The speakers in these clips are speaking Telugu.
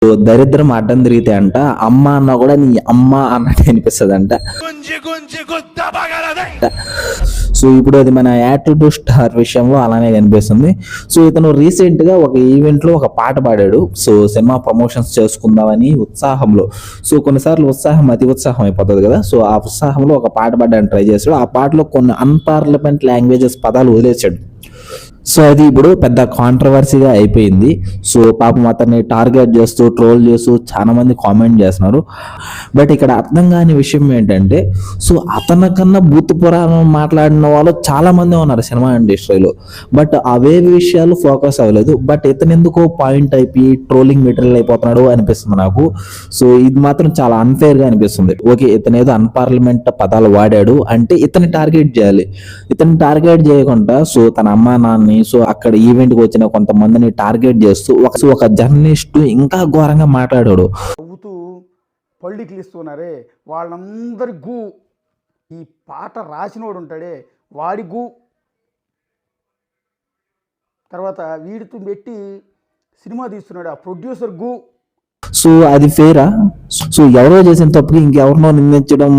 సో దరిద్రం అడ్డం తిరిగితే అంట అమ్మ అన్న కూడా నీ అమ్మ అన్నట్టు అనిపిస్తుంది అంట. సో ఇప్పుడు అది మన యాటిట్యూడ్ స్టార్ విషయంలో అలానే కనిపిస్తుంది. సో ఇతను రీసెంట్ గా ఒక ఈవెంట్ లో ఒక పాట పాడాడు. సో సినిమా ప్రమోషన్స్ చేసుకుందామని ఉత్సాహంలో, సో కొన్నిసార్లు ఉత్సాహం అతి ఉత్సాహం అయిపోతుంది కదా. సో ఆ ఉత్సాహంలో ఒక పాట పాడడానికి ట్రై చేశాడు. ఆ పాటలో కొన్ని అన్పార్లమెంట్ లాంగ్వేజెస్ పదాలు వదిలేశాడు. సో అది ఇప్పుడు పెద్ద కాంట్రవర్సీగా అయిపోయింది. సో పాపం అతన్ని టార్గెట్ చేస్తూ ట్రోల్ చేస్తూ చాలా మంది కామెంట్ చేస్తున్నారు. బట్ ఇక్కడ అర్థం కాని విషయం ఏంటంటే, సో అతనికన్నా భూత పురాణం మాట్లాడిన వాళ్ళు చాలా మంది ఉన్నారు సినిమా ఇండస్ట్రీలో. బట్ అవే విషయాలు ఫోకస్ అవ్వలేదు. బట్ ఇతను ఎందుకో పాయింట్ అయిపోయి ట్రోలింగ్ మెటీరియల్ అయిపోతున్నాడు అనిపిస్తుంది నాకు. సో ఇది మాత్రం చాలా అన్ఫేర్ గా అనిపిస్తుంది. ఓకే, ఇతను ఏదో అన్పార్లమెంట్ పదాలు వాడాడు అంటే ఇతన్ని టార్గెట్ చేయాలి. ఇతన్ని టార్గెట్ చేయకుండా సో తన అమ్మా నాన్నని, సో అక్కడ ఈవెంట్ కి వచ్చిన కొంతమందిని టార్గెట్ చేస్తూ ఒక జర్నలిస్ట్ ఇంకా ఘోరంగా మాట్లాడాడు. నవ్వుతూ పళ్ళికి ఇస్తున్నారే వాళ్ళందరి గు, ఈ పాట రాసినోడు ఉంటాడే వాడి గు, తర్వాత వీడితో పెట్టి సినిమా తీస్తున్నాడు ఆ ప్రొడ్యూసర్ గు. సో అది ఫేరా? సో ఎవరో చేసిన తప్పుకి ఇంకెవరినో నిందించడం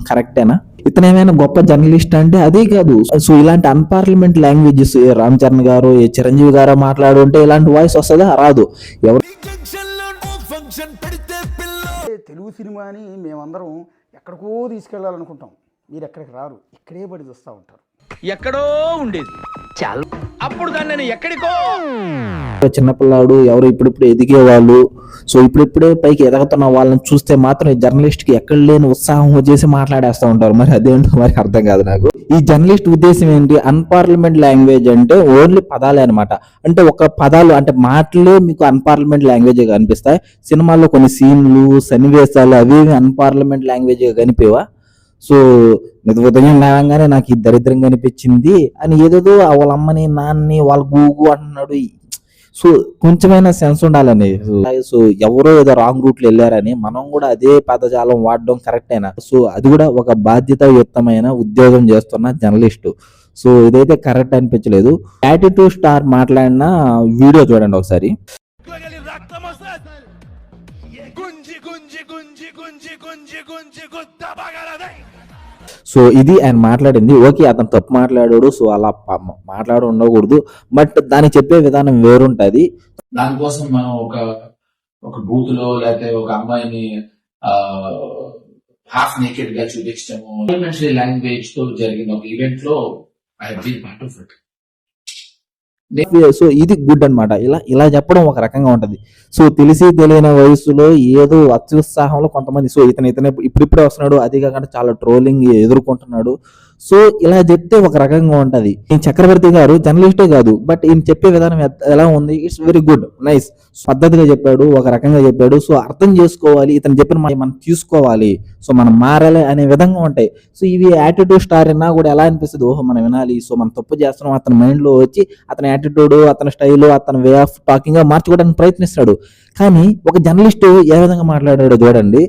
కరెక్టేనా? ఇతను ఏమైనా గొప్ప జర్నలిస్ట్ అంటే అదే కాదు. సో ఇలాంటి అన్పార్లమెంట్ లాంగ్వేజెస్ రామ్ చరణ్ గారు, చిరంజీవి గారు మాట్లాడుంటే ఇలాంటి వాయిస్ వస్తుందా? రాదు. ఎవరు తెలుగు సినిమాని మేమందరం ఎక్కడికో తీసుకెళ్లాలనుకుంటాం, మీరు ఎక్కడికి రారు, ఇక్కడే పడి చూస్తూ ఉంటారు. ఎక్కడో ఉండేది చాలా, అప్పుడు దాన్ని నేను ఎక్కడికో. చిన్నపిల్లాడు ఎవరు ఇప్పుడిప్పుడు ఎదిగే వాళ్ళు, సో ఇప్పుడిప్పుడే పైకి ఎదగుతున్న వాళ్ళని చూస్తే మాత్రం ఈ జర్నలిస్ట్ కి ఎక్కడ లేని ఉత్సాహం వచ్చేసి మాట్లాడేస్తూ ఉంటారు. మరి అదేంటో మరి అర్థం కాదు నాకు. ఈ జర్నలిస్ట్ ఉద్దేశం ఏంటి? అన్పార్లమెంట్ లాంగ్వేజ్ అంటే ఓన్లీ పదాలే అనమాట. అంటే ఒక పదాలు అంటే మాటలే మీకు అన్పార్లమెంట్ లాంగ్వేజ్ గా కనిపిస్తాయి. సినిమాల్లో కొన్ని సీన్లు సన్నివేశాలు అవి అన్పార్లమెంట్ లాంగ్వేజ్ గా కనిపివా? సో ఉదయం లేవగానే నాకు ఈ దరిద్రంగా అనిపించింది అని ఏదేదో వాళ్ళ అమ్మని నాన్నని వాళ్ళ గూగు అంటున్నాడు. సో కొంచెమైనా సెన్స్ ఉండాలని. సో ఎవరో ఏదో రాంగ్ రూట్ లో వెళ్ళారని మనం కూడా అదే పదజాలం వాడడం కరెక్టేనా? సో అది కూడా ఒక బాధ్యతాయుక్తమైన ఉద్యోగం చేస్తున్న జర్నలిస్టు. సో ఇదైతే కరెక్ట్ అనిపించలేదు. యాటిట్యూడ్ స్టార్ మాట్లాడిన వీడియో చూడండి ఒకసారి. సో ఇది ఆయన మాట్లాడింది. ఓకే, అతను తప్పు మాట్లాడాడు. సో అలా మాట్లాడి ఉండకూడదు. బట్ దాన్ని చెప్పే విధానం వేరుంటది. దానికోసం మనం ఒక బూత్ లో లేకపోతే ఒక అమ్మాయిని హాఫ్ నేకెడ్ గా చూపించడము, లాంగ్వేజ్ తో జరిగిన ఒక ఈవెంట్ లో I have been part of it. So ఇది గుడ్ అనమాట. ఇలా చెప్పడం ఒక రకంగా ఉంటది. సో తెలిసి తెలియని వయసులో ఏదో అత్యుత్సాహంలో కొంతమంది, సో ఇతనే ఇప్పుడిప్పుడే వస్తున్నాడు, అది కాకుండా చాలా ట్రోలింగ్ ఎదుర్కొంటున్నాడు. సో ఇలా చెప్తే ఒక రకంగా ఉంటది. ఈ చక్రవర్తి గారు జర్నలిస్టే కాదు, బట్ ఈయన చెప్పే విధానం ఎలా ఉంది? ఇట్స్ వెరీ గుడ్, నైస్, పద్ధతిగా చెప్పాడు, ఒక రకంగా చెప్పాడు. సో అర్థం చేసుకోవాలి, ఇతను చెప్పిన మనం తీసుకోవాలి, సో మనం మారాలి అనే విధంగా ఉంటాయి. సో ఇవి యాటిట్యూడ్ స్టార్ అన్నా కూడా ఎలా అనిపిస్తుంది? ఓహో మనం వినాలి, సో మనం తప్పు చేస్తున్నాం అతని మైండ్ లో వచ్చి అతని యాటిట్యూడ్, అతని స్టైల్, అతని వే ఆఫ్ టాకింగ్ గా మార్చుకోవడానికి ప్రయత్నిస్తాడు. కానీ ఒక జర్నలిస్ట్ ఏ విధంగా మాట్లాడాడు చూడండి.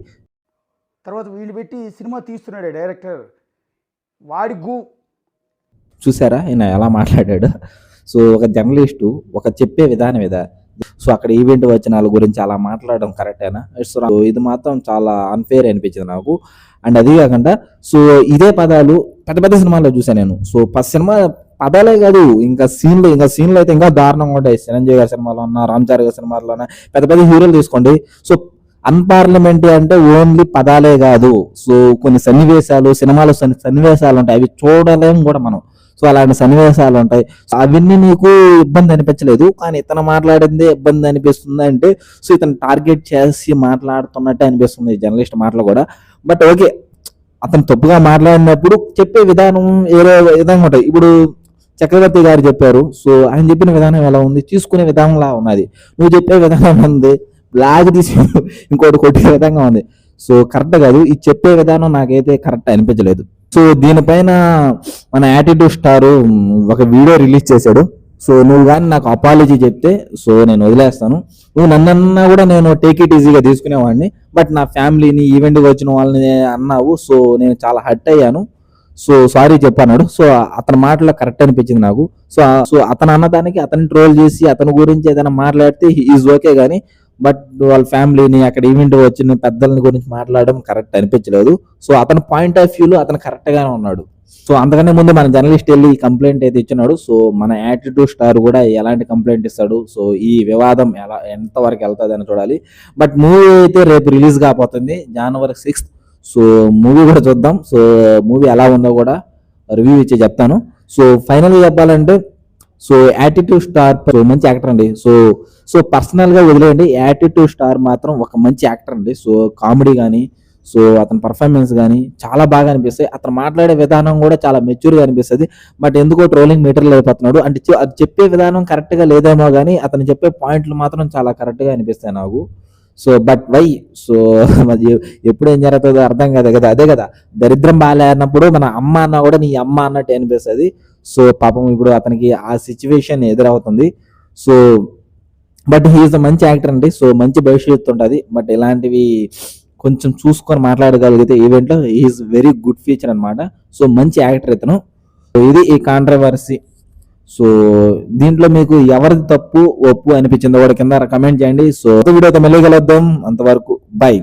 తర్వాత వీళ్ళు పెట్టి సినిమా తీస్తున్నాడే డైరెక్టర్ వాడి గు. చూసారా ఆయన ఎలా మాట్లాడాడు? సో ఒక జర్నలిస్టు ఒక చెప్పే విధానం ఇదా? సో అక్కడ ఈవెంట్ వచ్చిన వాళ్ళ గురించి అలా మాట్లాడడం కరెక్టేనా? సో ఇది మాత్రం చాలా అన్ఫేర్ అనిపించింది నాకు. అండ్ అది కాకుండా సో ఇదే పదాలు పెద్ద పెద్ద సినిమాల్లో చూసాను నేను. సో ఫస్ట్ సినిమా పదాలే కాదు, ఇంకా సీన్లు అయితే ఇంకా దారుణంగా ఉంటాయి. చిరంజీవి గారి సినిమాలో ఉన్నా, రామ్ చరణ్ గారి సినిమాలో ఉన్నా, పెద్ద పెద్ద హీరోలు తీసుకోండి. సో అన్పార్లమెంట్ అంటే ఓన్లీ పదాలే కాదు, సో కొన్ని సన్నివేశాలు, సినిమాలో సన్నివేశాలు ఉంటాయి, అవి చూడలేము కూడా మనం. సో అలాంటి సన్నివేశాలు ఉంటాయి. సో అవన్నీ నీకు ఇబ్బంది అనిపించలేదు, కానీ ఇతను మాట్లాడిందే ఇబ్బంది అనిపిస్తుంది అంటే సో ఇతను టార్గెట్ చేసి మాట్లాడుతున్నట్టే అనిపిస్తుంది జర్నలిస్ట్ మాటలు కూడా. బట్ ఓకే, అతను తప్పుగా మాట్లాడినప్పుడు చెప్పే విధానం ఏదో విధంగా ఉంటాయి. ఇప్పుడు చక్రవర్తి గారు చెప్పారు, సో ఆయన చెప్పిన విధానం ఎలా ఉంది? తీసుకునే విధానంలా ఉన్నది. నువ్వు చెప్పే విధానం ఉంది, బ్లాగ్ తీసి ఇంకోటి కొట్టే విధంగా ఉంది. సో కరెక్ట్ కాదు, ఇది చెప్పే విధానం నాకైతే కరెక్ట్ అనిపించలేదు. సో దీనిపైన మన యాటిట్యూడ్ స్టార్ ఒక వీడియో రిలీజ్ చేశాడు. సో నువ్వు కానీ నాకు అపాలజీ చెప్తే సో నేను వదిలేస్తాను, నువ్వు నన్నన్నా కూడా నేను టేక్ ఇట్ ఈజీగా తీసుకునేవాడిని, బట్ నా ఫ్యామిలీని ఈవెంట్కి వచ్చిన వాళ్ళని అన్నావు, సో నేను చాలా హర్ట్ అయ్యాను, సో సారీ చెప్పన్నాడు. సో అతని మాటలో కరెక్ట్ అనిపించింది నాకు. సో అతను అన్నదానికి అతన్ని ట్రోల్ చేసి అతని గురించి ఏదైనా మాట్లాడితే ఈజ్ ఓకే, కానీ బట్ వాళ్ళ ఫ్యామిలీని అక్కడ ఈవెంట్ వచ్చిన పెద్దలని గురించి మాట్లాడడం కరెక్ట్ అనిపించలేదు. సో అతని పాయింట్ ఆఫ్ వ్యూలో అతను కరెక్ట్ గానే ఉన్నాడు. సో అంతకన్నా ముందు మన జర్నలిస్ట్ వెళ్ళి కంప్లైంట్ అయితే ఇచ్చినాడు. సో మన యాటిట్యూడ్ స్టార్ కూడా ఎలాంటి కంప్లైంట్ ఇస్తాడు, సో ఈ వివాదం ఎంత వరకు వెళ్తుంది అని చూడాలి. బట్ మూవీ అయితే రేపు రిలీజ్ కాబోతుంది January 6th. సో మూవీ కూడా చూద్దాం. సో మూవీ ఎలా ఉందో కూడా రివ్యూ ఇచ్చి చెప్తాను. సో ఫైనల్గా చెప్పాలంటే సో యాటిట్యూడ్ స్టార్ మంచి యాక్టర్ అండి. సో పర్సనల్ గా వదిలేయండి, యాటిట్యూడ్ స్టార్ మాత్రం ఒక మంచి యాక్టర్ అండి. సో కామెడీ కానీ, సో అతని పర్ఫార్మెన్స్ కానీ చాలా బాగా అనిపిస్తాయి. అతను మాట్లాడే విధానం కూడా చాలా మెచ్యూర్గా అనిపిస్తుంది. బట్ ఎందుకో ట్రోలింగ్ మెటీరియల్ అయిపోతున్నాడు అంటే అది చెప్పే విధానం కరెక్ట్ గా లేదేమో కానీ అతను చెప్పే పాయింట్లు మాత్రం చాలా కరెక్ట్ గా అనిపిస్తాయి నాకు. సో బట్ వై సో మరి ఎప్పుడు ఏం జరుగుతుందో అర్థం కాదు కదా. అదే కదా, దరిద్రం బాగాలేనప్పుడు మన అమ్మ అన్న కూడా నీ అమ్మ అన్నట్టు అనిపిస్తుంది. సో పాపం ఇప్పుడు అతనికి ఆ సిచ్యువేషన్ ఎదురవుతుంది. సో బట్ హీఈస్ మంచి యాక్టర్ అండి. సో మంచి భవిష్యత్తు ఉంటుంది. బట్ ఇలాంటివి కొంచెం చూసుకొని మాట్లాడగలిగితే ఈవెంట్లో ఈజ్ వెరీ గుడ్ ఫీచర్ అనమాట. సో మంచి యాక్టర్ ఇతను. ఇది ఈ కాంట్రవర్సీ. సో దీంట్లో మీకు ఎవరిది తప్పు ఒప్పు అనిపించిందో కూడా కింద కమెంట్ చేయండి. సో వీడియోతో మళ్ళీ కలుద్దాం, అంతవరకు బై.